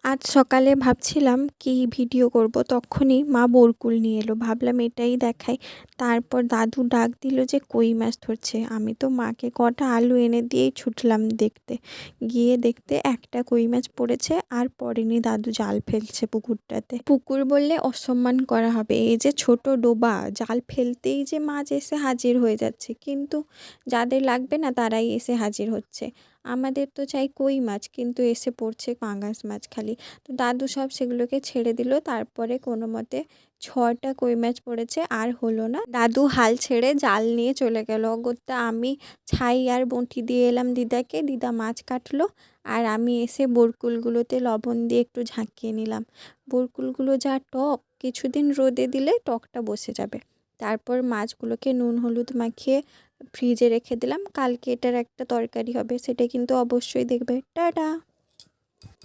আজ সকালে ভাবছিলাম কি ভিডিও করব, তখনই মা বরকুল নিয়ে এলো। ভাবলাম এটাই দেখাই। তারপর দাদু ডাক দিল যে কই মাছ ধরছে। আমি তো মাকে কটা আলু এনে দিয়েই ছুটলাম দেখতে। গিয়ে দেখতে একটা কই মাছ পড়েছে, আর পড়েনি। দাদু জাল ফেলছে পুকুরটাতে। পুকুর বললে অসম্মান করা হবে, এই যে ছোট ডোবা, জাল ফেলতেই যে মাছ এসে হাজির হয়ে যাচ্ছে, কিন্তু যাদের লাগবে না তারাই এসে হাজির হচ্ছে। আমাদের তো চাই কই মাছ, কিন্তু এসে পড়ছে পাঙ্গাস মাছ খালি। তো দাদু সব সেগুলোকে ছেড়ে দিল। তারপরে কোনো মতে 6টা কই মাছ পড়েছে, আর হলো না। দাদু হাল ছেড়ে জাল নিয়ে চলে গেল। অগত্যা আমি ছাই আর বঁটি দিয়ে এলাম দিদাকে। দিদা মাছ কাটলো, আর আমি এসে বরকুলগুলোতে লবণ দিয়ে একটু ঝাঁকিয়ে নিলাম। বরকুলগুলো যা টক, কিছুদিন রোদে দিলে টকটা বসে যাবে। তারপর মাছগুলোকে নুন হলুদ মাখিয়ে ফ্রিজে রেখে দিলাম। কালকে এটার একটা তরকারি হবে, সেটা কিন্তু অবশ্যই দেখবে। টাটা।